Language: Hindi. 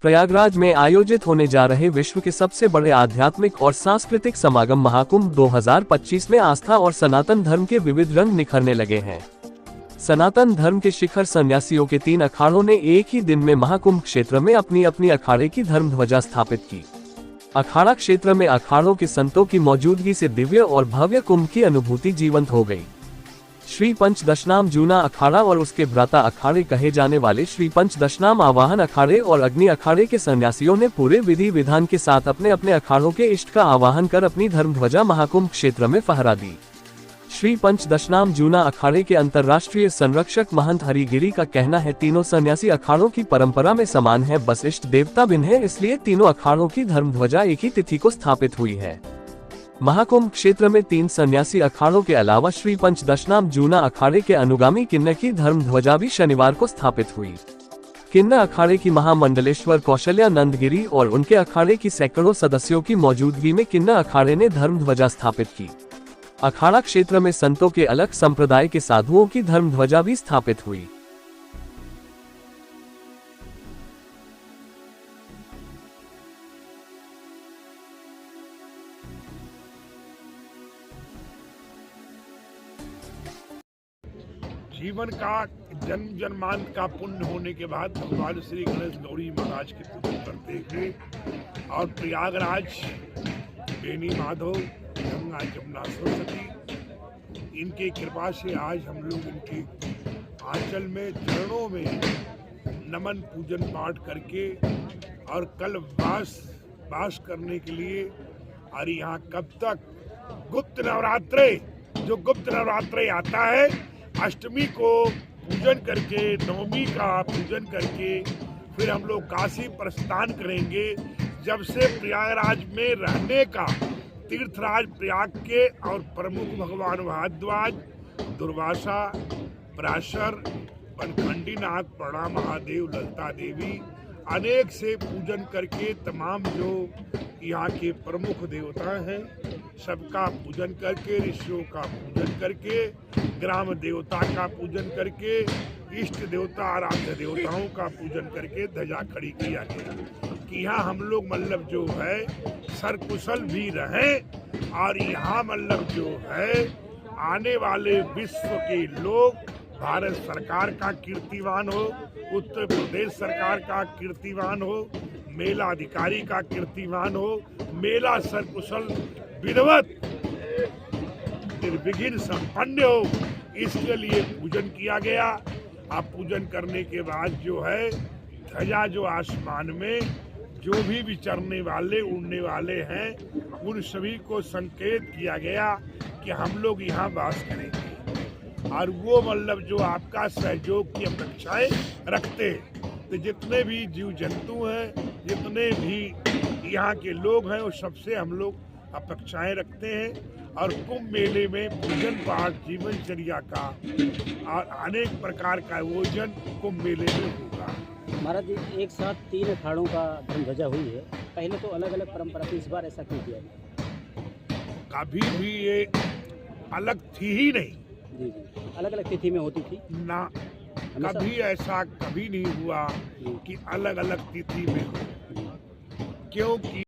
प्रयागराज में आयोजित होने जा रहे विश्व के सबसे बड़े आध्यात्मिक और सांस्कृतिक समागम महाकुंभ 2025 में आस्था और सनातन धर्म के विविध रंग निखरने लगे हैं। सनातन धर्म के शिखर सन्यासियों के 3 अखाड़ों ने एक ही दिन में महाकुंभ क्षेत्र में अपनी अपनी अखाड़े की धर्म ध्वजा स्थापित की। अखाड़ा क्षेत्र में अखाड़ों के संतों की मौजूदगी से दिव्य और भव्य कुंभ की अनुभूति जीवंत हो गई। श्री पंचदशनाम जूना अखाड़ा और उसके भ्राता अखाड़े कहे जाने वाले श्री पंचदशनाम आवाहन अखाड़े और अग्नि अखाड़े के सन्यासियों ने पूरे विधि विधान के साथ अपने अपने अखाड़ों के इष्ट का आवाहन कर अपनी धर्म ध्वजा महाकुंभ क्षेत्र में फहरा दी। श्री पंचदशनाम जूना अखाड़े के अंतर्राष्ट्रीय संरक्षक महंत हरिगिरी का कहना है, तीनों सन्यासी अखाड़ों की परंपरा में समान है, बस इष्ट देवता भिन्न है, इसलिए तीनों अखाड़ों की धर्म ध्वजा एक ही तिथि को स्थापित हुई है। महाकुंभ क्षेत्र में 3 सन्यासी अखाड़ों के अलावा श्री पंचदशनाम जूना अखाड़े के अनुगामी किन्नर की धर्म ध्वजा भी शनिवार को स्थापित हुई। किन्नर अखाड़े की महामंडलेश्वर कौशल्या नंदगिरी और उनके अखाड़े की सैकड़ों सदस्यों की मौजूदगी में किन्नर अखाड़े ने धर्म ध्वजा स्थापित की। अखाड़ा क्षेत्र में संतों के अलग संप्रदाय के साधुओं की धर्म ध्वजा भी स्थापित हुई। जीवन का जन्म जन्मांत का पुण्य होने के बाद भगवान श्री गणेश गौरी महाराज की पूजा करते हुए और प्रयागराज बेनी माधव गंगा जमुना सरस्वती इनकी कृपा से आज हम लोग इनके आंचल में चरणों में नमन पूजन पाठ करके और कल वास करने के लिए और यहाँ कब तक गुप्त नवरात्रे आता है, अष्टमी को पूजन करके नवमी का पूजन करके फिर हम लोग काशी प्रस्थान करेंगे। जब से प्रयागराज में रहने का तीर्थराज प्रयाग के और प्रमुख भगवान भारद्वाज, दुर्वासा, पराशर, बनखंडी नाथ, प्रणा महादेव, ललिता देवी अनेक से पूजन करके तमाम जो यहाँ के प्रमुख देवता हैं सबका पूजन करके, ऋषियों का पूजन करके, ग्राम देवता का पूजन करके, इष्ट देवता आराध्य देवताओं का पूजन करके ध्वजा खड़ी किया गया कि यहाँ हम लोग मतलब जो है सरकुशल भी रहें और यहाँ मतलब जो है आने वाले विश्व के लोग भारत सरकार का कीर्तिवान हो, उत्तर प्रदेश सरकार का कीर्तिवान हो, मेला अधिकारी का कीर्तिवान हो, मेला सरकुशल विधिवत निर्विघ्न संपन्न हो, इसके लिए पूजन किया गया। अब पूजन करने के बाद जो है ध्वजा जो आसमान में जो भी विचरने वाले उड़ने वाले हैं उन सभी को संकेत किया गया कि हम लोग यहाँ वास करेंगे और वो मतलब जो आपका सहयोग की अपेक्षाएं रखते हैं। तो जितने भी जीव जंतु हैं, जितने भी यहाँ के लोग हैं, वो सबसे हम लोग अपेक्षाएं रखते हैं और कुंभ मेले में पूजन पाठ, जीवनचर्या का और अनेक प्रकार का आयोजन कुंभ मेले में होगा। महाराज जी, एक साथ 3 अखाड़ों का धर्म ध्वजा हुई है, पहले तो अलग अलग परंपरा थी, इस बार ऐसा क्यों किया? कभी भी ये अलग थी ही नहीं। जी, अलग अलग तिथि में होती थी ना, कभी ऐसा कभी नहीं हुआ कि अलग अलग तिथि में हो, क्योंकि